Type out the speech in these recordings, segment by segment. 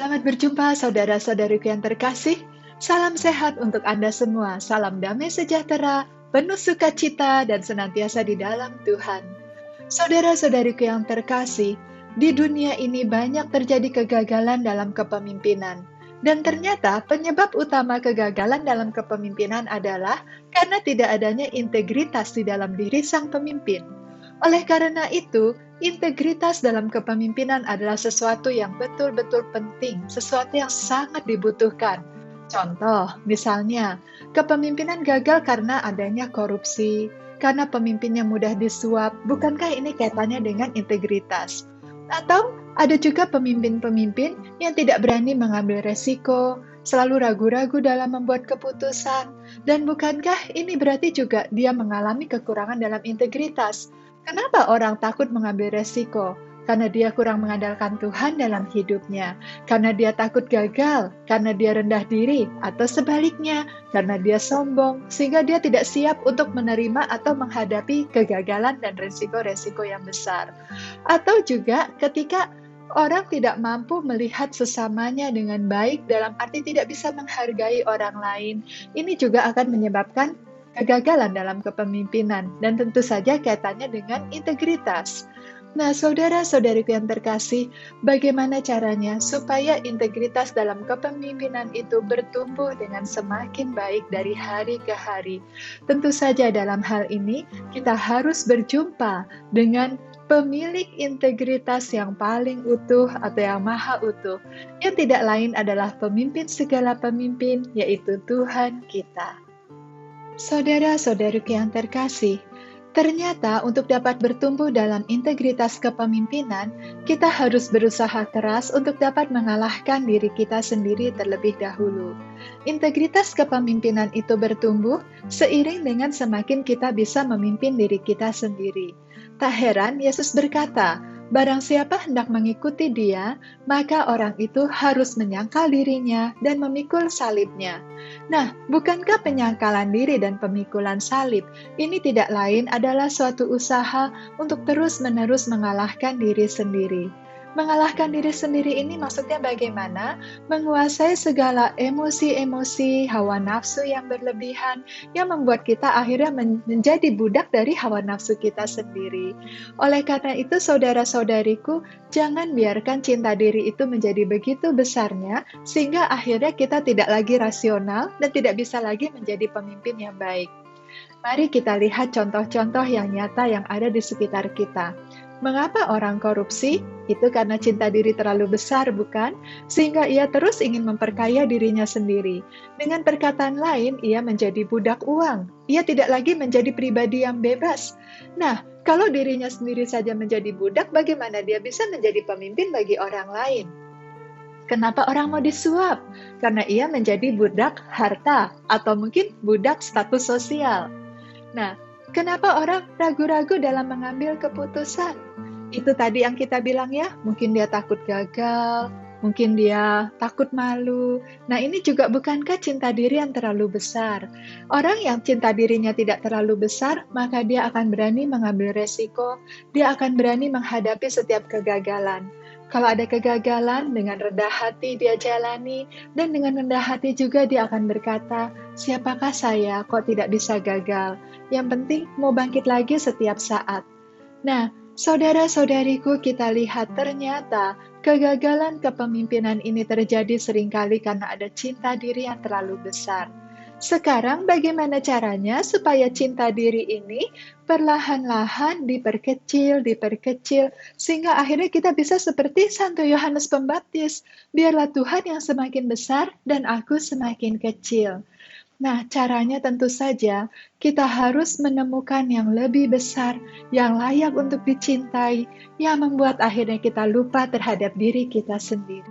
Selamat berjumpa saudara-saudariku yang terkasih. Salam sehat untuk Anda semua. Salam damai sejahtera, penuh sukacita, dan senantiasa di dalam Tuhan. Saudara-saudariku yang terkasih, di dunia ini banyak terjadi kegagalan dalam kepemimpinan. Dan ternyata penyebab utama kegagalan dalam kepemimpinan adalah karena tidak adanya integritas di dalam diri sang pemimpin. Oleh karena itu, integritas dalam kepemimpinan adalah sesuatu yang betul-betul penting, sesuatu yang sangat dibutuhkan. Contoh, misalnya, kepemimpinan gagal karena adanya korupsi, karena pemimpinnya mudah disuap. Bukankah ini kaitannya dengan integritas? Atau ada juga pemimpin-pemimpin yang tidak berani mengambil resiko, selalu ragu-ragu dalam membuat keputusan. Dan bukankah ini berarti juga dia mengalami kekurangan dalam integritas? Kenapa orang takut mengambil resiko? Karena dia kurang mengandalkan Tuhan dalam hidupnya, karena dia takut gagal, karena dia rendah diri, atau sebaliknya, karena dia sombong, sehingga dia tidak siap untuk menerima atau menghadapi kegagalan dan resiko-resiko yang besar. Atau juga ketika orang tidak mampu melihat sesamanya dengan baik, dalam arti tidak bisa menghargai orang lain, ini juga akan menyebabkan kegagalan dalam kepemimpinan, dan tentu saja kaitannya dengan integritas. Nah, saudara-saudariku yang terkasih, bagaimana caranya supaya integritas dalam kepemimpinan itu bertumbuh dengan semakin baik dari hari ke hari? Tentu saja dalam hal ini, kita harus berjumpa dengan pemilik integritas yang paling utuh atau yang maha utuh, yang tidak lain adalah pemimpin segala pemimpin, yaitu Tuhan kita. Saudara-saudariku yang terkasih, ternyata untuk dapat bertumbuh dalam integritas kepemimpinan, kita harus berusaha keras untuk dapat mengalahkan diri kita sendiri terlebih dahulu. Integritas kepemimpinan itu bertumbuh seiring dengan semakin kita bisa memimpin diri kita sendiri. Tak heran Yesus berkata, "Barang siapa hendak mengikuti Dia, maka orang itu harus menyangkal dirinya dan memikul salibnya." Nah, bukankah penyangkalan diri dan pemikulan salib ini tidak lain adalah suatu usaha untuk terus-menerus mengalahkan diri sendiri? Mengalahkan diri sendiri ini maksudnya bagaimana? Menguasai segala emosi-emosi, hawa nafsu yang berlebihan, yang membuat kita akhirnya menjadi budak dari hawa nafsu kita sendiri. Oleh karena itu, saudara-saudariku, jangan biarkan cinta diri itu menjadi begitu besarnya, sehingga akhirnya kita tidak lagi rasional dan tidak bisa lagi menjadi pemimpin yang baik. Mari kita lihat contoh-contoh yang nyata yang ada di sekitar kita. Mengapa orang korupsi? Itu karena cinta diri terlalu besar, bukan? Sehingga ia terus ingin memperkaya dirinya sendiri. Dengan perkataan lain, ia menjadi budak uang. Ia tidak lagi menjadi pribadi yang bebas. Nah, kalau dirinya sendiri saja menjadi budak, bagaimana dia bisa menjadi pemimpin bagi orang lain? Kenapa orang mau disuap? Karena ia menjadi budak harta, atau mungkin budak status sosial. Nah, kenapa orang ragu-ragu dalam mengambil keputusan? Itu tadi yang kita bilang ya, mungkin dia takut gagal, mungkin dia takut malu. Nah, ini juga bukankah cinta diri yang terlalu besar? Orang yang cinta dirinya tidak terlalu besar, maka dia akan berani mengambil resiko, dia akan berani menghadapi setiap kegagalan. Kalau ada kegagalan, dengan rendah hati dia jalani, dan dengan rendah hati juga dia akan berkata, "Siapakah saya kok tidak bisa gagal? Yang penting mau bangkit lagi setiap saat." Nah, saudara-saudariku, kita lihat ternyata kegagalan kepemimpinan ini terjadi seringkali karena ada cinta diri yang terlalu besar. Sekarang bagaimana caranya supaya cinta diri ini perlahan-lahan diperkecil, sehingga akhirnya kita bisa seperti Santo Yohanes Pembaptis, biarlah Tuhan yang semakin besar dan aku semakin kecil. Nah, caranya tentu saja kita harus menemukan yang lebih besar, yang layak untuk dicintai, yang membuat akhirnya kita lupa terhadap diri kita sendiri.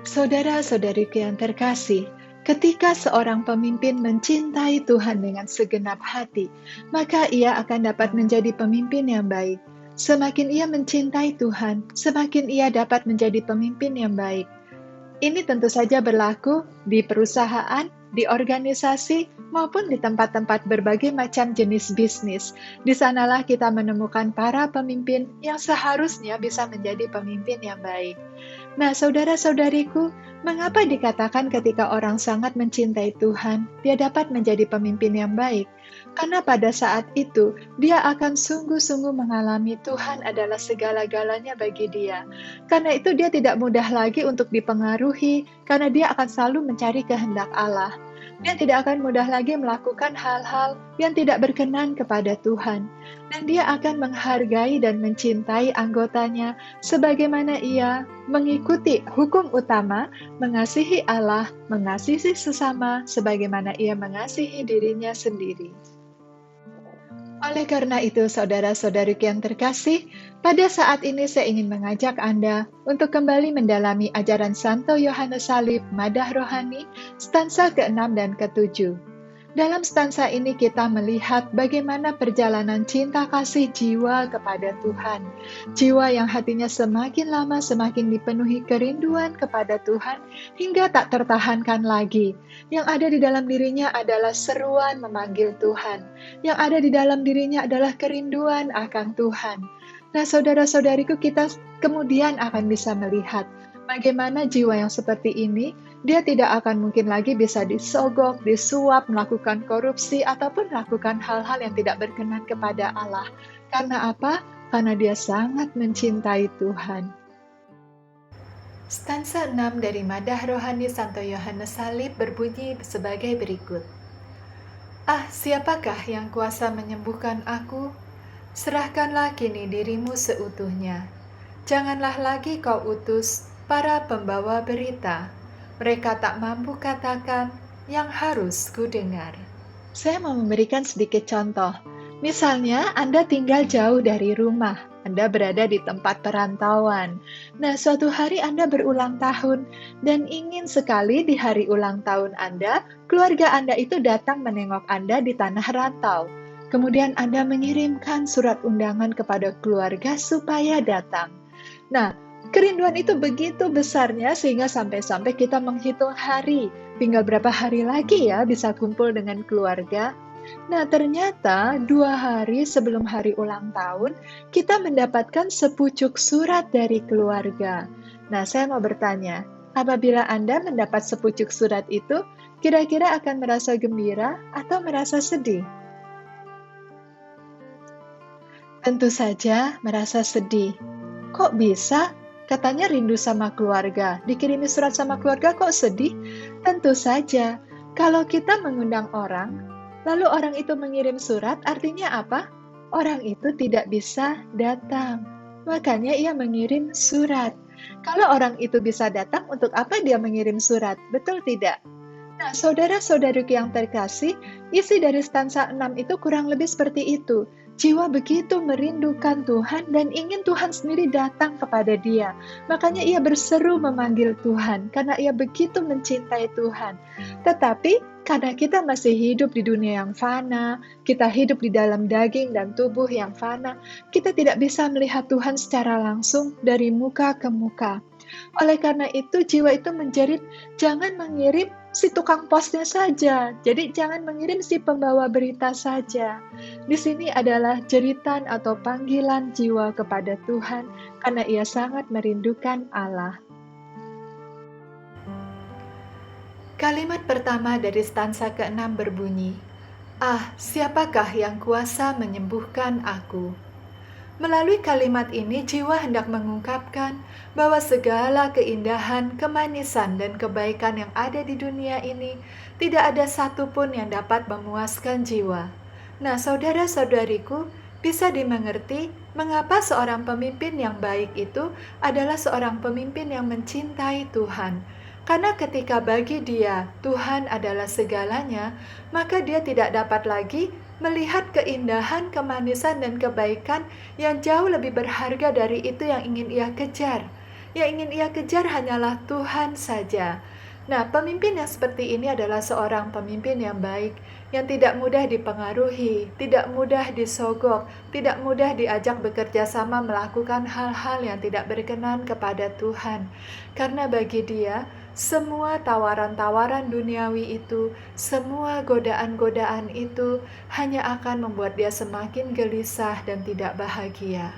Saudara-saudariku yang terkasih, ketika seorang pemimpin mencintai Tuhan dengan segenap hati, maka ia akan dapat menjadi pemimpin yang baik. Semakin ia mencintai Tuhan, semakin ia dapat menjadi pemimpin yang baik. Ini tentu saja berlaku di perusahaan, di organisasi, maupun di tempat-tempat berbagai macam jenis bisnis. Di sanalah kita menemukan para pemimpin yang seharusnya bisa menjadi pemimpin yang baik. Nah, saudara-saudariku, mengapa dikatakan ketika orang sangat mencintai Tuhan, dia dapat menjadi pemimpin yang baik? Karena pada saat itu, dia akan sungguh-sungguh mengalami Tuhan adalah segala-galanya bagi dia. Karena itu dia tidak mudah lagi untuk dipengaruhi, karena dia akan selalu mencari kehendak Allah. Dia tidak akan mudah lagi melakukan hal-hal yang tidak berkenan kepada Tuhan. Dan dia akan menghargai dan mencintai anggotanya sebagaimana ia mengikuti hukum utama, mengasihi Allah, mengasihi sesama sebagaimana ia mengasihi dirinya sendiri. Oleh karena itu, saudara-saudariku yang terkasih, pada saat ini saya ingin mengajak Anda untuk kembali mendalami ajaran Santo Yohanes Salib, Madah Rohani, stansa ke-6 dan ke-7. Dalam stansa ini kita melihat bagaimana perjalanan cinta kasih jiwa kepada Tuhan. Jiwa yang hatinya semakin lama semakin dipenuhi kerinduan kepada Tuhan hingga tak tertahankan lagi. Yang ada di dalam dirinya adalah seruan memanggil Tuhan. Yang ada di dalam dirinya adalah kerinduan akan Tuhan. Nah, saudara-saudariku, kita kemudian akan bisa melihat bagaimana jiwa yang seperti ini, dia tidak akan mungkin lagi bisa disogok, disuap, melakukan korupsi, ataupun melakukan hal-hal yang tidak berkenan kepada Allah. Karena apa? Karena dia sangat mencintai Tuhan. Stansa 6 dari Madah Rohani Santo Yohanes Salib berbunyi sebagai berikut. Ah, siapakah yang kuasa menyembuhkan aku? Serahkanlah kini dirimu seutuhnya. Janganlah lagi kau utus para pembawa berita. Mereka tak mampu katakan yang harus kudengar. Saya mau memberikan sedikit contoh. Misalnya, Anda tinggal jauh dari rumah. Anda berada di tempat perantauan. Nah, suatu hari Anda berulang tahun dan ingin sekali di hari ulang tahun Anda, keluarga Anda itu datang menengok Anda di tanah rantau. Kemudian Anda mengirimkan surat undangan kepada keluarga supaya datang. Nah, kerinduan itu begitu besarnya sehingga sampai-sampai kita menghitung hari. Tinggal berapa hari lagi ya bisa kumpul dengan keluarga. Nah, ternyata 2 hari sebelum hari ulang tahun, kita mendapatkan sepucuk surat dari keluarga. Nah, saya mau bertanya, apabila Anda mendapat sepucuk surat itu, kira-kira akan merasa gembira atau merasa sedih? Tentu saja merasa sedih. Kok bisa? Katanya rindu sama keluarga. Dikirimi surat sama keluarga kok sedih? Tentu saja. Kalau kita mengundang orang, lalu orang itu mengirim surat, artinya apa? Orang itu tidak bisa datang. Makanya ia mengirim surat. Kalau orang itu bisa datang, untuk apa dia mengirim surat? Betul tidak? Nah, saudara-saudariku yang terkasih, isi dari stansa 6 itu kurang lebih seperti itu. Jiwa begitu merindukan Tuhan dan ingin Tuhan sendiri datang kepada dia. Makanya ia berseru memanggil Tuhan, karena ia begitu mencintai Tuhan. Tetapi, karena kita masih hidup di dunia yang fana, kita hidup di dalam daging dan tubuh yang fana, kita tidak bisa melihat Tuhan secara langsung dari muka ke muka. Oleh karena itu, jiwa itu menjerit, jangan mengirim si tukang posnya saja. Jadi jangan mengirim si pembawa berita saja. Di sini adalah jeritan atau panggilan jiwa kepada Tuhan karena ia sangat merindukan Allah. Kalimat pertama dari stansa ke-6 berbunyi, "Ah, siapakah yang kuasa menyembuhkan aku?" Melalui kalimat ini, jiwa hendak mengungkapkan bahwa segala keindahan, kemanisan, dan kebaikan yang ada di dunia ini tidak ada satupun yang dapat memuaskan jiwa. Nah, saudara-saudariku, bisa dimengerti mengapa seorang pemimpin yang baik itu adalah seorang pemimpin yang mencintai Tuhan. Karena ketika bagi dia Tuhan adalah segalanya, maka dia tidak dapat lagi melihat keindahan, kemanisan, dan kebaikan yang jauh lebih berharga dari itu yang ingin ia kejar. Yang ingin ia kejar hanyalah Tuhan saja. Nah, pemimpin yang seperti ini adalah seorang pemimpin yang baik, yang tidak mudah dipengaruhi, tidak mudah disogok, tidak mudah diajak bekerja sama melakukan hal-hal yang tidak berkenan kepada Tuhan. Karena bagi dia, semua tawaran-tawaran duniawi itu, semua godaan-godaan itu hanya akan membuat dia semakin gelisah dan tidak bahagia.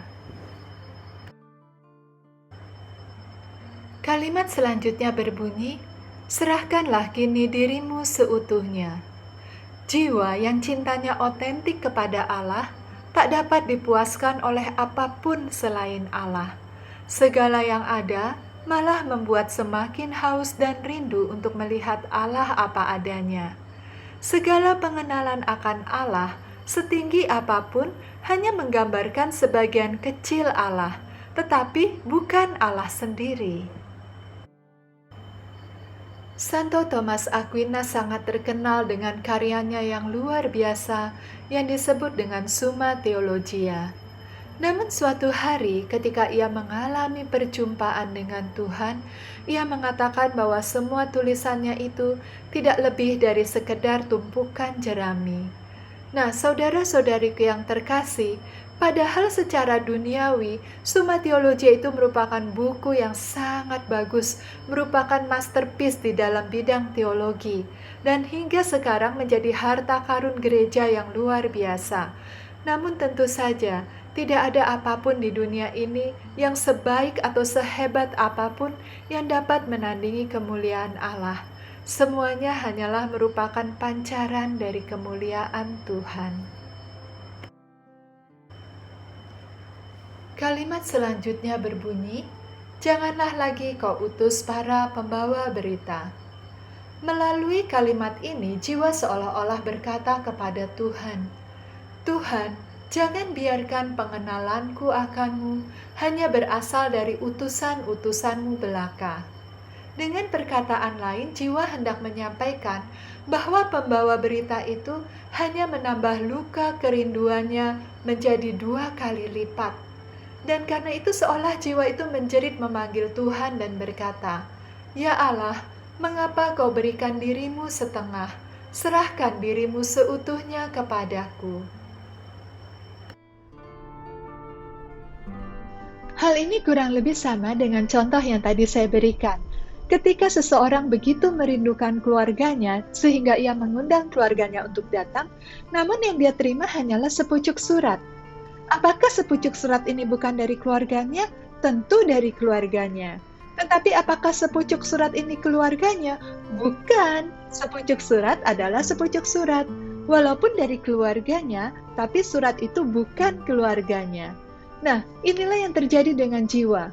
Kalimat selanjutnya berbunyi, "Serahkanlah kini dirimu seutuhnya." Jiwa yang cintanya otentik kepada Allah tak dapat dipuaskan oleh apapun selain Allah. Segala yang ada malah membuat semakin haus dan rindu untuk melihat Allah apa adanya. Segala pengenalan akan Allah, setinggi apapun, hanya menggambarkan sebagian kecil Allah, tetapi bukan Allah sendiri. Santo Thomas Aquinas sangat terkenal dengan karyanya yang luar biasa yang disebut dengan Summa Theologia. Namun suatu hari ketika ia mengalami perjumpaan dengan Tuhan, ia mengatakan bahwa semua tulisannya itu tidak lebih dari sekedar tumpukan jerami. Nah, saudara-saudariku yang terkasih, padahal secara duniawi, Summa Theologia itu merupakan buku yang sangat bagus, merupakan masterpiece di dalam bidang teologi, dan hingga sekarang menjadi harta karun gereja yang luar biasa. Namun tentu saja, tidak ada apapun di dunia ini yang sebaik atau sehebat apapun yang dapat menandingi kemuliaan Allah. Semuanya hanyalah merupakan pancaran dari kemuliaan Tuhan. Kalimat selanjutnya berbunyi, "Janganlah lagi kau utus para pembawa berita." Melalui kalimat ini, jiwa seolah-olah berkata kepada Tuhan, "Tuhan, jangan biarkan pengenalanku akan-Mu hanya berasal dari utusan-utusan-Mu belaka." Dengan perkataan lain, jiwa hendak menyampaikan bahwa pembawa berita itu hanya menambah luka kerinduannya menjadi 2 kali lipat. Dan karena itu seolah jiwa itu menjerit memanggil Tuhan dan berkata, "Ya Allah, mengapa kau berikan dirimu setengah? Serahkan dirimu seutuhnya kepadaku." Hal ini kurang lebih sama dengan contoh yang tadi saya berikan. Ketika seseorang begitu merindukan keluarganya, sehingga ia mengundang keluarganya untuk datang, namun yang dia terima hanyalah sepucuk surat. Apakah sepucuk surat ini bukan dari keluarganya? Tentu dari keluarganya. Tetapi apakah sepucuk surat ini keluarganya? Bukan. Sepucuk surat adalah sepucuk surat. Walaupun dari keluarganya, tapi surat itu bukan keluarganya. Nah, inilah yang terjadi dengan jiwa.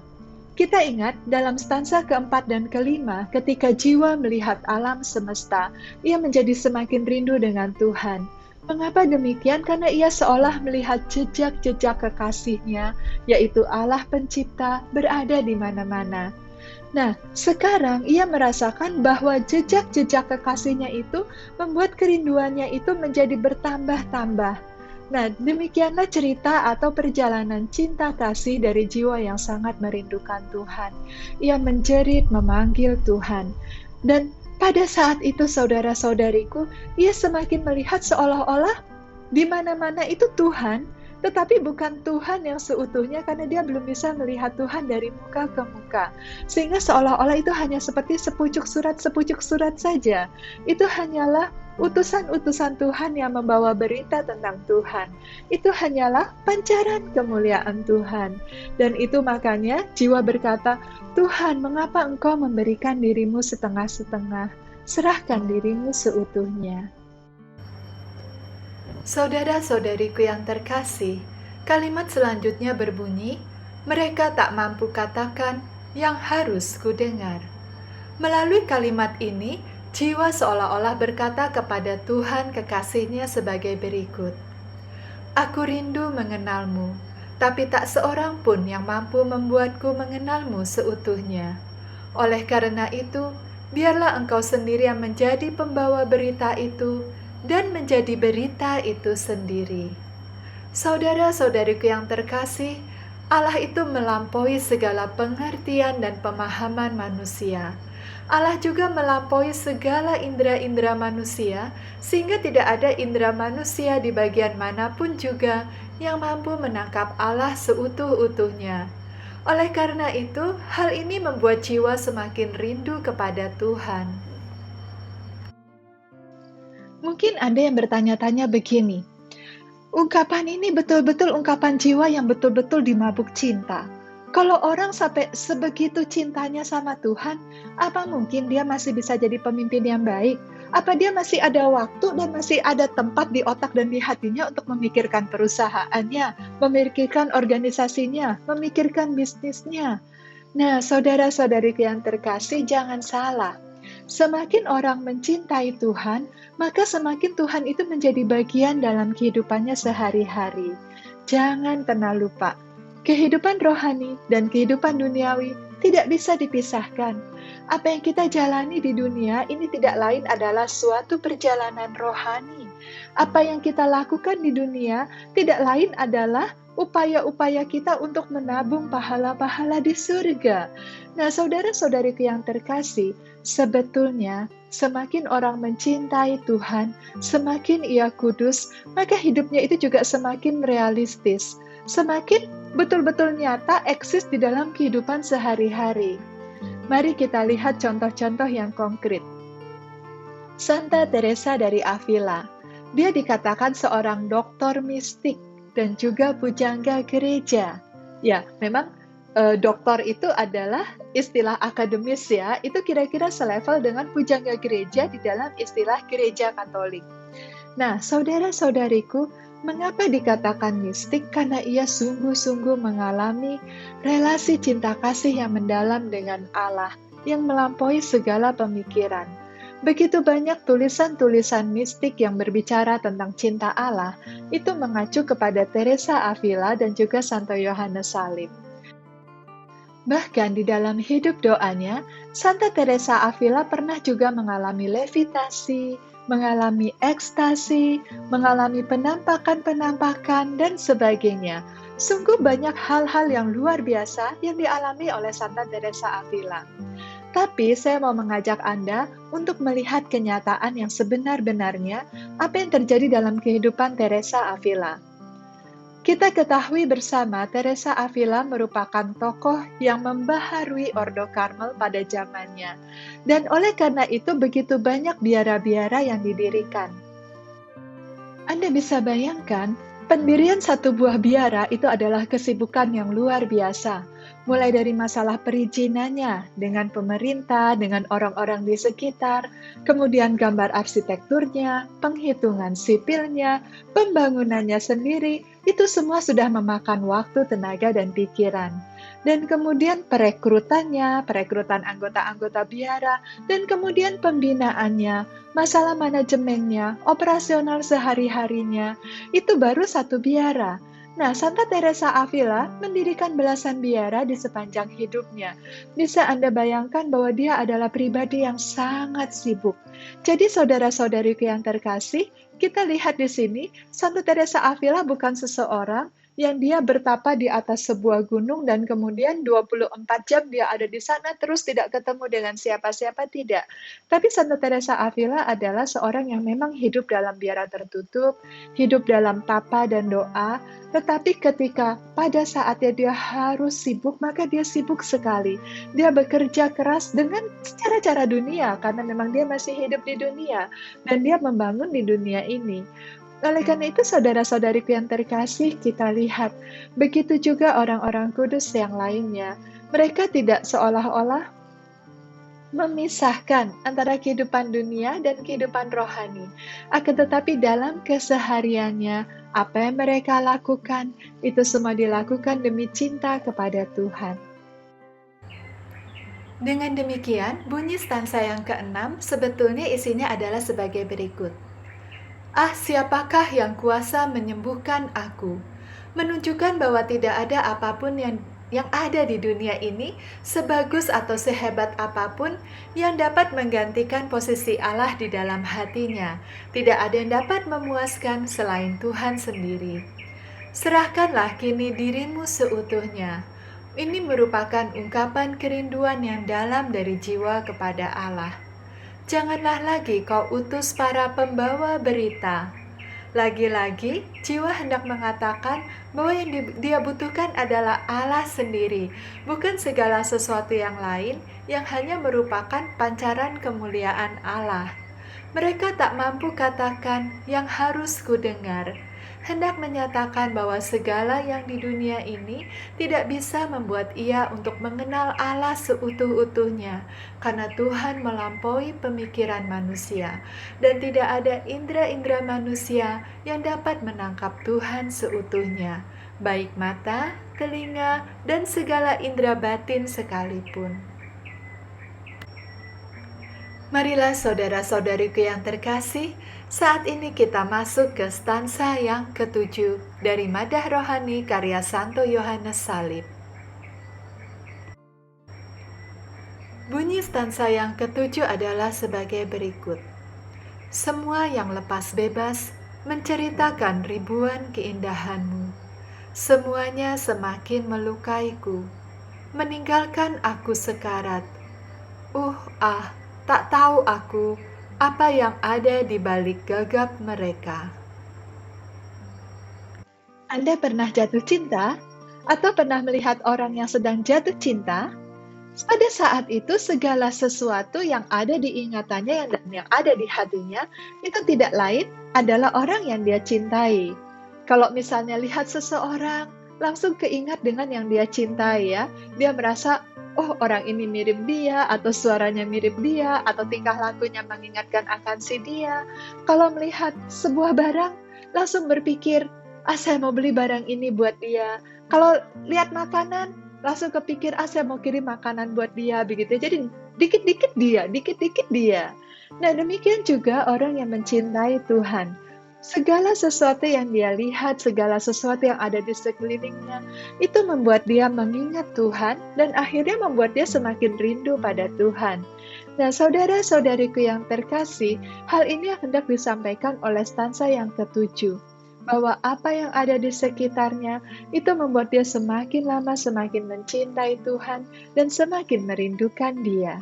Kita ingat dalam stansa keempat dan kelima, ketika jiwa melihat alam semesta, ia menjadi semakin rindu dengan Tuhan. Mengapa demikian? Karena ia seolah melihat jejak-jejak kekasihnya, yaitu Allah Pencipta, berada di mana-mana. Nah, sekarang ia merasakan bahwa jejak-jejak kekasihnya itu membuat kerinduannya itu menjadi bertambah-tambah. Nah, demikianlah cerita atau perjalanan cinta kasih dari jiwa yang sangat merindukan Tuhan. Ia menjerit memanggil Tuhan. Dan pada saat itu saudara-saudariku, ia semakin melihat seolah-olah di mana-mana itu Tuhan, tetapi bukan Tuhan yang seutuhnya karena dia belum bisa melihat Tuhan dari muka ke muka. Sehingga seolah-olah itu hanya seperti sepucuk surat saja. Itu hanyalah utusan-utusan Tuhan yang membawa berita tentang Tuhan. Itu hanyalah pancaran kemuliaan Tuhan. Dan itu makanya jiwa berkata, "Tuhan, mengapa Engkau memberikan dirimu setengah-setengah? Serahkan dirimu seutuhnya." Saudara-saudariku yang terkasih, kalimat selanjutnya berbunyi, "Mereka tak mampu katakan yang harus kudengar." Melalui kalimat ini, jiwa seolah-olah berkata kepada Tuhan kekasihnya sebagai berikut, "Aku rindu mengenalmu, tapi tak seorang pun yang mampu membuatku mengenalmu seutuhnya. Oleh karena itu, biarlah Engkau sendiri yang menjadi pembawa berita itu dan menjadi berita itu sendiri." Saudara-saudariku yang terkasih, Allah itu melampaui segala pengertian dan pemahaman manusia. Allah juga melampaui segala indera-indera manusia, sehingga tidak ada indera manusia di bagian manapun juga yang mampu menangkap Allah seutuh-utuhnya. Oleh karena itu, hal ini membuat jiwa semakin rindu kepada Tuhan. Mungkin ada yang bertanya-tanya begini, ungkapan ini betul-betul ungkapan jiwa yang betul-betul dimabuk cinta. Kalau orang sampai sebegitu cintanya sama Tuhan, apa mungkin dia masih bisa jadi pemimpin yang baik? Apa dia masih ada waktu dan masih ada tempat di otak dan di hatinya untuk memikirkan perusahaannya, memikirkan organisasinya, memikirkan bisnisnya? Nah, saudara-saudariku yang terkasih, jangan salah. Semakin orang mencintai Tuhan, maka semakin Tuhan itu menjadi bagian dalam kehidupannya sehari-hari. Jangan pernah lupa, kehidupan rohani dan kehidupan duniawi tidak bisa dipisahkan. Apa yang kita jalani di dunia ini tidak lain adalah suatu perjalanan rohani. Apa yang kita lakukan di dunia tidak lain adalah upaya-upaya kita untuk menabung pahala-pahala di surga. Nah, saudara-saudariku yang terkasih, sebetulnya semakin orang mencintai Tuhan, semakin ia kudus, maka hidupnya itu juga semakin realistis, semakin betul-betul nyata eksis di dalam kehidupan sehari-hari. Mari kita lihat contoh-contoh yang konkret. Santa Teresa dari Avila, dia dikatakan seorang doktor mistik dan juga pujangga gereja. Ya, memang doktor itu adalah istilah akademis ya, itu kira-kira selevel dengan pujangga gereja di dalam istilah gereja Katolik. Nah, saudara-saudariku, mengapa dikatakan mistik? Karena ia sungguh-sungguh mengalami relasi cinta kasih yang mendalam dengan Allah, yang melampaui segala pemikiran. Begitu banyak tulisan-tulisan mistik yang berbicara tentang cinta Allah, itu mengacu kepada Teresa Avila dan juga Santo Yohanes Salib. Bahkan di dalam hidup doanya, Santa Teresa Avila pernah juga mengalami levitasi, mengalami ekstasi, mengalami penampakan-penampakan, dan sebagainya. Sungguh banyak hal-hal yang luar biasa yang dialami oleh Santa Teresa Avila. Tapi saya mau mengajak Anda untuk melihat kenyataan yang sebenar-benarnya apa yang terjadi dalam kehidupan Teresa Avila. Kita ketahui bersama Teresa Avila merupakan tokoh yang membaharui Ordo Karmel pada zamannya. Dan oleh karena itu begitu banyak biara-biara yang didirikan. Anda bisa bayangkan, pendirian satu buah biara itu adalah kesibukan yang luar biasa. Mulai dari masalah perizinannya dengan pemerintah, dengan orang-orang di sekitar, kemudian gambar arsitekturnya, penghitungan sipilnya, pembangunannya sendiri, itu semua sudah memakan waktu, tenaga, dan pikiran. Dan kemudian perekrutannya, perekrutan anggota-anggota biara, dan kemudian pembinaannya, masalah manajemennya, operasional sehari-harinya, itu baru satu biara. Nah, Santa Teresa Avila mendirikan belasan biara di sepanjang hidupnya. Bisa Anda bayangkan bahwa dia adalah pribadi yang sangat sibuk. Jadi saudara-saudariku yang terkasih, kita lihat di sini, Santa Teresa Avila bukan seseorang yang dia bertapa di atas sebuah gunung dan kemudian 24 jam dia ada di sana terus tidak ketemu dengan siapa-siapa, tidak. Tapi Santa Teresa Avila adalah seorang yang memang hidup dalam biara tertutup, hidup dalam tapa dan doa, tetapi ketika pada saatnya dia harus sibuk, maka dia sibuk sekali. Dia bekerja keras dengan cara-cara dunia, karena memang dia masih hidup di dunia, dan dia membangun di dunia ini. Oleh karena itu, saudara-saudariku yang terkasih, kita lihat, begitu juga orang-orang kudus yang lainnya. Mereka tidak seolah-olah memisahkan antara kehidupan dunia dan kehidupan rohani. Akan tetapi dalam kesehariannya, apa yang mereka lakukan, itu semua dilakukan demi cinta kepada Tuhan. Dengan demikian, bunyi stanza yang ke-6 sebetulnya isinya adalah sebagai berikut. Ah, siapakah yang kuasa menyembuhkan aku? Menunjukkan bahwa tidak ada apapun yang ada di dunia ini sebagus atau sehebat apapun yang dapat menggantikan posisi Allah di dalam hatinya. Tidak ada yang dapat memuaskan selain Tuhan sendiri. Serahkanlah kini dirimu seutuhnya. Ini merupakan ungkapan kerinduan yang dalam dari jiwa kepada Allah. Janganlah lagi kau utus para pembawa berita. Lagi-lagi, jiwa hendak mengatakan bahwa yang dia butuhkan adalah Allah sendiri, bukan segala sesuatu yang lain yang hanya merupakan pancaran kemuliaan Allah. Mereka tak mampu katakan yang harus kudengar, hendak menyatakan bahwa segala yang di dunia ini tidak bisa membuat ia untuk mengenal Allah seutuh-utuhnya, karena Tuhan melampaui pemikiran manusia, dan tidak ada indera-indera manusia yang dapat menangkap Tuhan seutuhnya, baik mata, telinga, dan segala indera batin sekalipun. Marilah saudara-saudariku yang terkasih, saat ini kita masuk ke stansa yang ketujuh dari Madah Rohani karya Santo Yohanes Salib. Bunyi stansa yang ketujuh adalah sebagai berikut. Semua yang lepas bebas menceritakan ribuan keindahanmu. Semuanya semakin melukaiku, meninggalkan aku sekarat. Tak tahu aku apa yang ada di balik gagap mereka. Anda pernah jatuh cinta? Atau pernah melihat orang yang sedang jatuh cinta? Pada saat itu segala sesuatu yang ada di ingatannya dan yang ada di hatinya itu tidak lain adalah orang yang dia cintai. Kalau misalnya lihat seseorang, langsung keingat dengan yang dia cintai ya. Dia merasa, oh orang ini mirip dia, atau suaranya mirip dia, atau tingkah lakunya mengingatkan akan si dia. Kalau melihat sebuah barang, langsung berpikir, saya mau beli barang ini buat dia. Kalau lihat makanan, langsung kepikir, saya mau kirim makanan buat dia, begitu. Jadi dikit-dikit dia. Nah demikian juga orang yang mencintai Tuhan. Segala sesuatu yang dia lihat, segala sesuatu yang ada di sekelilingnya, itu membuat dia mengingat Tuhan dan akhirnya membuat dia semakin rindu pada Tuhan. Nah, saudara-saudariku yang terkasih, hal ini hendak disampaikan oleh stansa yang ketujuh, bahwa apa yang ada di sekitarnya itu membuat dia semakin lama semakin mencintai Tuhan dan semakin merindukan Dia.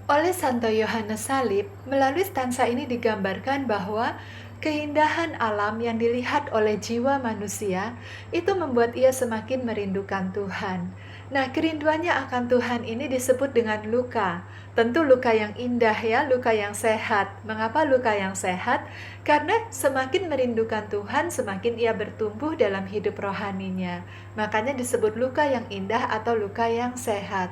Oleh Santo Yohanes Salib, melalui stansa ini digambarkan bahwa keindahan alam yang dilihat oleh jiwa manusia itu membuat ia semakin merindukan Tuhan. Nah, kerinduannya akan Tuhan ini disebut dengan luka. Tentu luka yang indah ya, luka yang sehat. Mengapa luka yang sehat? Karena semakin merindukan Tuhan, semakin ia bertumbuh dalam hidup rohaninya. Makanya disebut luka yang indah atau luka yang sehat.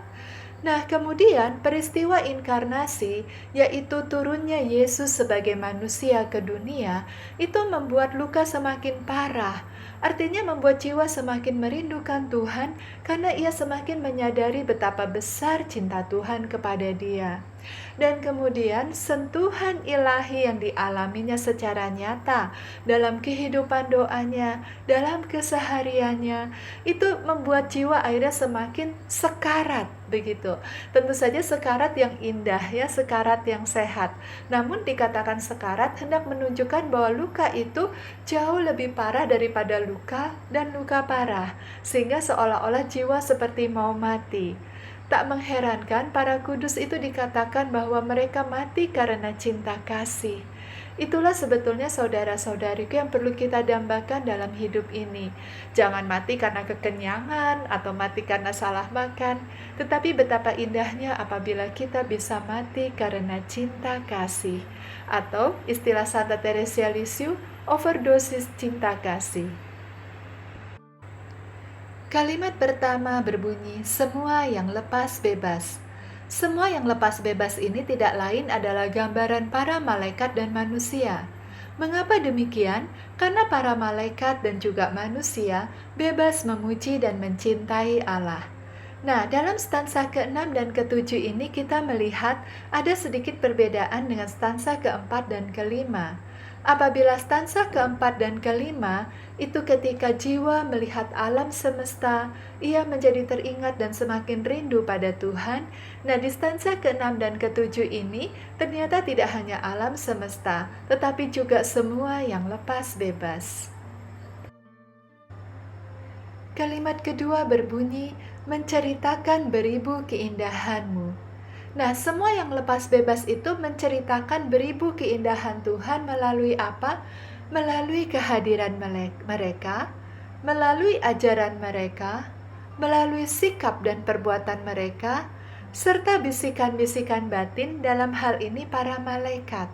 Nah, kemudian peristiwa inkarnasi, yaitu turunnya Yesus sebagai manusia ke dunia, itu membuat luka semakin parah. Artinya membuat jiwa semakin merindukan Tuhan karena ia semakin menyadari betapa besar cinta Tuhan kepada dia. Dan kemudian sentuhan ilahi yang dialaminya secara nyata dalam kehidupan doanya, dalam kesehariannya, itu membuat jiwa akhirnya semakin sekarat begitu. Tentu saja sekarat yang indah ya, sekarat yang sehat. Namun dikatakan sekarat hendak menunjukkan bahwa luka itu jauh lebih parah daripada luka dan luka parah, sehingga seolah-olah jiwa seperti mau mati. Tak mengherankan para kudus itu dikatakan bahwa mereka mati karena cinta kasih. Itulah sebetulnya saudara-saudariku yang perlu kita dambakan dalam hidup ini. Jangan mati karena kekenyangan atau mati karena salah makan, tetapi betapa indahnya apabila kita bisa mati karena cinta kasih. Atau istilah Santa Teresia Lisieux, overdosis cinta kasih. Kalimat pertama berbunyi, semua yang lepas bebas. Semua yang lepas bebas ini tidak lain adalah gambaran para malaikat dan manusia. Mengapa demikian? Karena para malaikat dan juga manusia bebas memuji dan mencintai Allah. Nah, dalam stansa ke-6 dan ke-7 ini kita melihat ada sedikit perbedaan dengan stansa ke-4 dan ke-5. Apabila stansa ke-4 dan ke-5 itu ketika jiwa melihat alam semesta, ia menjadi teringat dan semakin rindu pada Tuhan. Nah, di stansa ke-6 dan ke-7 ini ternyata tidak hanya alam semesta, tetapi juga semua yang lepas bebas. Kalimat kedua berbunyi, menceritakan beribu keindahanmu. Nah, semua yang lepas bebas itu menceritakan beribu keindahan Tuhan melalui apa? Melalui kehadiran mereka, melalui ajaran mereka, melalui sikap dan perbuatan mereka, serta bisikan-bisikan batin, dalam hal ini para malaikat.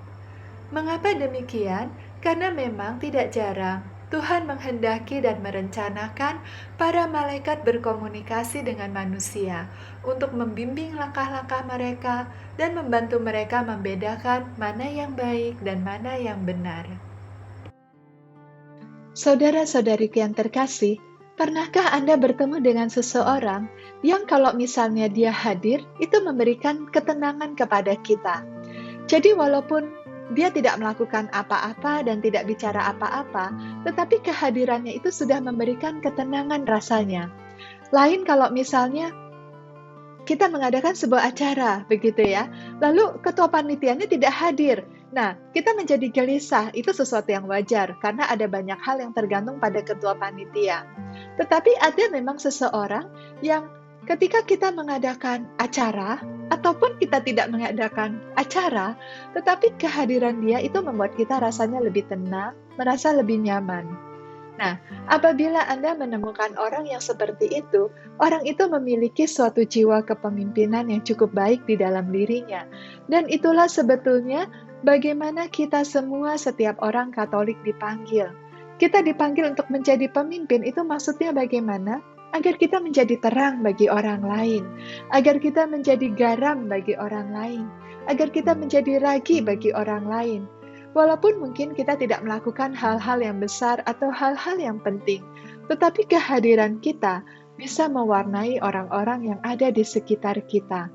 Mengapa demikian? Karena memang tidak jarang Tuhan menghendaki dan merencanakan para malaikat berkomunikasi dengan manusia untuk membimbing langkah-langkah mereka dan membantu mereka membedakan mana yang baik dan mana yang benar. Saudara-saudariku yang terkasih, pernahkah Anda bertemu dengan seseorang yang kalau misalnya dia hadir, itu memberikan ketenangan kepada kita? Jadi walaupun dia tidak melakukan apa-apa dan tidak bicara apa-apa, tetapi kehadirannya itu sudah memberikan ketenangan rasanya. Lain kalau misalnya kita mengadakan sebuah acara, begitu ya. Lalu ketua panitianya tidak hadir. Nah, kita menjadi gelisah, itu sesuatu yang wajar, karena ada banyak hal yang tergantung pada ketua panitia. Tetapi ada memang seseorang yang ketika kita mengadakan acara, ataupun kita tidak mengadakan acara, tetapi kehadiran dia itu membuat kita rasanya lebih tenang, merasa lebih nyaman. Nah, apabila Anda menemukan orang yang seperti itu, orang itu memiliki suatu jiwa kepemimpinan yang cukup baik di dalam dirinya. Dan itulah sebetulnya bagaimana kita semua, setiap orang Katolik dipanggil. Kita dipanggil untuk menjadi pemimpin, itu maksudnya bagaimana? Agar kita menjadi terang bagi orang lain, agar kita menjadi garam bagi orang lain, agar kita menjadi ragi bagi orang lain. Walaupun mungkin kita tidak melakukan hal-hal yang besar atau hal-hal yang penting, tetapi kehadiran kita bisa mewarnai orang-orang yang ada di sekitar kita.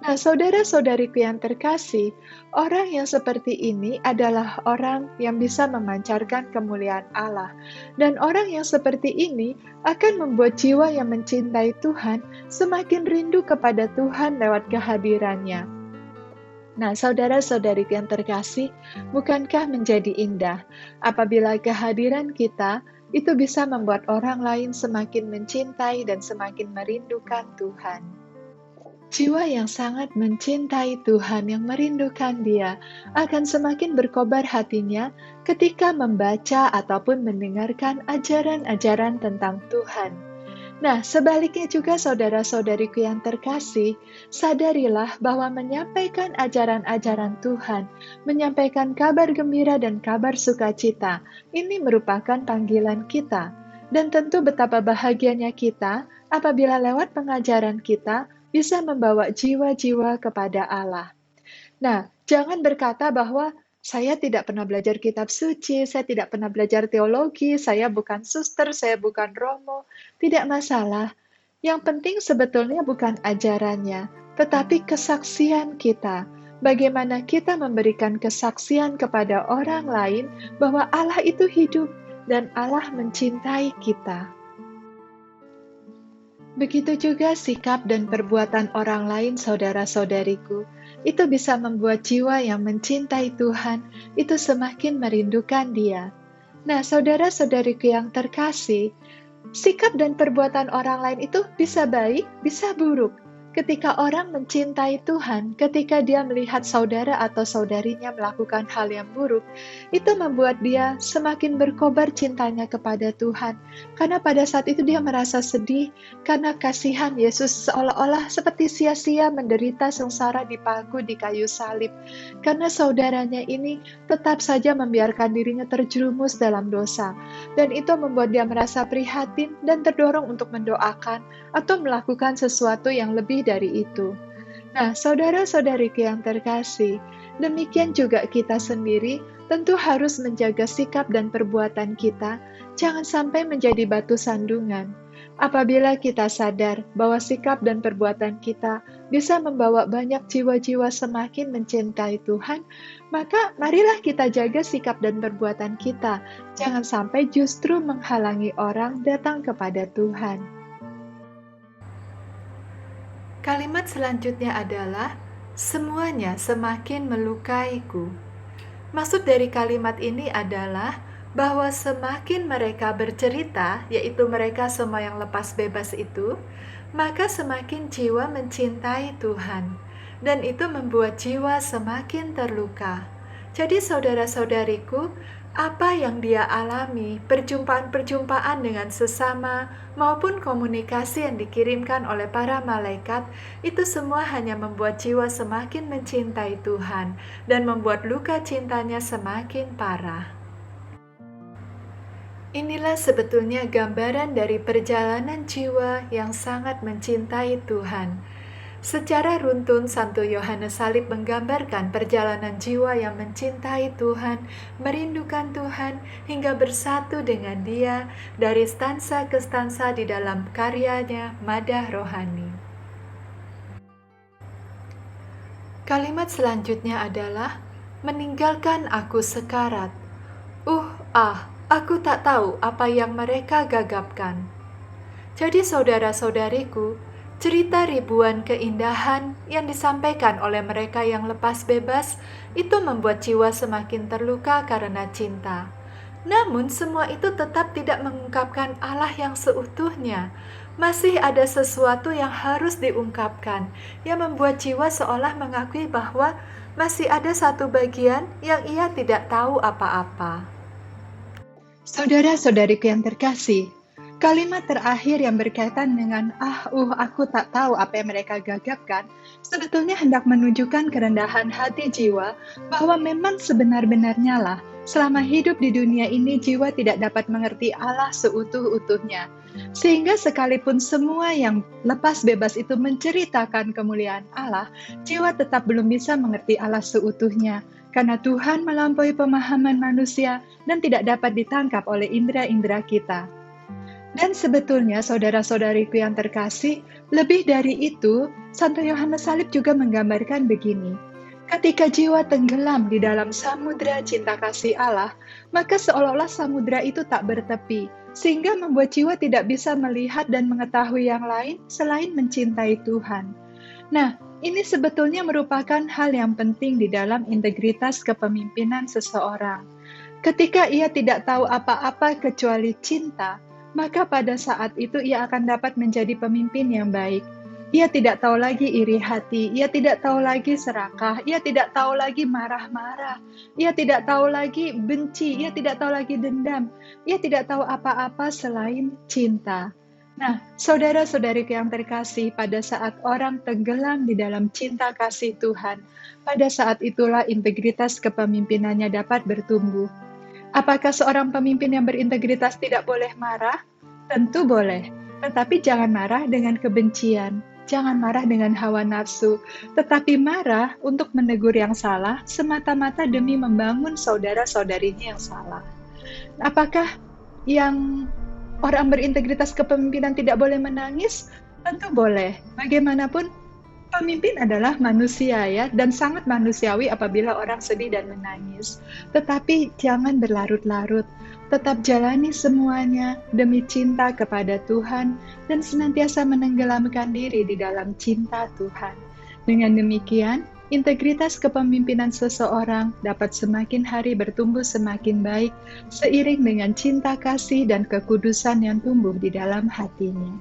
Nah, saudara-saudariku yang terkasih, orang yang seperti ini adalah orang yang bisa memancarkan kemuliaan Allah. Dan orang yang seperti ini akan membuat jiwa yang mencintai Tuhan semakin rindu kepada Tuhan lewat kehadirannya. Nah, saudara-saudariku yang terkasih, bukankah menjadi indah apabila kehadiran kita itu bisa membuat orang lain semakin mencintai dan semakin merindukan Tuhan? Jiwa yang sangat mencintai Tuhan, yang merindukan Dia, akan semakin berkobar hatinya ketika membaca ataupun mendengarkan ajaran-ajaran tentang Tuhan. Nah, sebaliknya juga saudara-saudariku yang terkasih, sadarilah bahwa menyampaikan ajaran-ajaran Tuhan, menyampaikan kabar gembira dan kabar sukacita, ini merupakan panggilan kita. Dan tentu betapa bahagianya kita apabila lewat pengajaran kita bisa membawa jiwa-jiwa kepada Allah. Nah, jangan berkata bahwa saya tidak pernah belajar kitab suci, saya tidak pernah belajar teologi, saya bukan suster, saya bukan romo. Tidak masalah. Yang penting sebetulnya bukan ajarannya, tetapi kesaksian kita. Bagaimana kita memberikan kesaksian kepada orang lain bahwa Allah itu hidup dan Allah mencintai kita. Begitu juga sikap dan perbuatan orang lain, saudara-saudariku. Itu bisa membuat jiwa yang mencintai Tuhan itu semakin merindukan Dia. Nah, saudara-saudariku yang terkasih, sikap dan perbuatan orang lain itu bisa baik, bisa buruk. Ketika orang mencintai Tuhan, ketika dia melihat saudara atau saudarinya melakukan hal yang buruk, itu membuat dia semakin berkobar cintanya kepada Tuhan. Karena pada saat itu dia merasa sedih, karena kasihan Yesus seolah-olah seperti sia-sia menderita sengsara dipaku di kayu salib. Karena saudaranya ini tetap saja membiarkan dirinya terjerumus dalam dosa. Dan itu membuat dia merasa prihatin dan terdorong untuk mendoakan atau melakukan sesuatu yang lebih dari itu. Nah, saudara-saudariku yang terkasih, demikian juga kita sendiri tentu harus menjaga sikap dan perbuatan kita, jangan sampai menjadi batu sandungan. Apabila kita sadar bahwa sikap dan perbuatan kita bisa membawa banyak jiwa-jiwa semakin mencintai Tuhan, maka marilah kita jaga sikap dan perbuatan kita, jangan sampai justru menghalangi orang datang kepada Tuhan. Kalimat selanjutnya adalah, semuanya semakin melukaiku. Maksud dari kalimat ini adalah bahwa semakin mereka bercerita, yaitu mereka semua yang lepas bebas itu, maka semakin jiwa mencintai Tuhan. dan itu membuat jiwa semakin terluka. Jadi saudara-saudariku, apa yang dia alami, perjumpaan-perjumpaan dengan sesama, maupun komunikasi yang dikirimkan oleh para malaikat, itu semua hanya membuat jiwa semakin mencintai Tuhan dan membuat luka cintanya semakin parah. Inilah sebetulnya gambaran dari perjalanan jiwa yang sangat mencintai Tuhan. Secara runtun, Santo Yohanes Salib menggambarkan perjalanan jiwa yang mencintai Tuhan, merindukan Tuhan, hingga bersatu dengan Dia dari stansa ke stansa di dalam karyanya Madah Rohani. Kalimat selanjutnya adalah, meninggalkan aku sekarat. Aku tak tahu apa yang mereka gagapkan. Jadi saudara-saudariku, cerita ribuan keindahan yang disampaikan oleh mereka yang lepas bebas itu membuat jiwa semakin terluka karena cinta. Namun semua itu tetap tidak mengungkapkan Allah yang seutuhnya. Masih ada sesuatu yang harus diungkapkan, yang membuat jiwa seolah mengakui bahwa masih ada satu bagian yang ia tidak tahu apa-apa. Saudara-saudariku yang terkasih, kalimat terakhir yang berkaitan dengan aku tak tahu apa yang mereka gagapkan, sebetulnya hendak menunjukkan kerendahan hati jiwa bahwa memang sebenar-benarnya lah, selama hidup di dunia ini jiwa tidak dapat mengerti Allah seutuh-utuhnya. Sehingga sekalipun semua yang lepas bebas itu menceritakan kemuliaan Allah, jiwa tetap belum bisa mengerti Allah seutuhnya. Karena Tuhan melampaui pemahaman manusia dan tidak dapat ditangkap oleh indera-indera kita. Dan sebetulnya saudara-saudariku yang terkasih, lebih dari itu, Santo Yohanes Salib juga menggambarkan begini. Ketika jiwa tenggelam di dalam samudera cinta kasih Allah, maka seolah-olah samudera itu tak bertepi, sehingga membuat jiwa tidak bisa melihat dan mengetahui yang lain selain mencintai Tuhan. Nah, ini sebetulnya merupakan hal yang penting di dalam integritas kepemimpinan seseorang. Ketika ia tidak tahu apa-apa kecuali cinta, maka pada saat itu ia akan dapat menjadi pemimpin yang baik. Ia tidak tahu lagi iri hati, ia tidak tahu lagi serakah, ia tidak tahu lagi marah-marah, ia tidak tahu lagi benci, ia tidak tahu lagi dendam, ia tidak tahu apa-apa selain cinta. Nah, saudara-saudariku yang terkasih, pada saat orang tenggelam di dalam cinta kasih Tuhan, pada saat itulah integritas kepemimpinannya dapat bertumbuh. Apakah seorang pemimpin yang berintegritas tidak boleh marah? Tentu boleh, tetapi jangan marah dengan kebencian, jangan marah dengan hawa nafsu, tetapi marah untuk menegur yang salah semata-mata demi membangun saudara-saudarinya yang salah. Apakah yang orang berintegritas kepemimpinan tidak boleh menangis? Tentu boleh. Bagaimanapun, pemimpin adalah manusia ya, dan sangat manusiawi apabila orang sedih dan menangis. Tetapi jangan berlarut-larut. Tetap jalani semuanya demi cinta kepada Tuhan dan senantiasa menenggelamkan diri di dalam cinta Tuhan. Dengan demikian, integritas kepemimpinan seseorang dapat semakin hari bertumbuh semakin baik seiring dengan cinta kasih dan kekudusan yang tumbuh di dalam hatinya.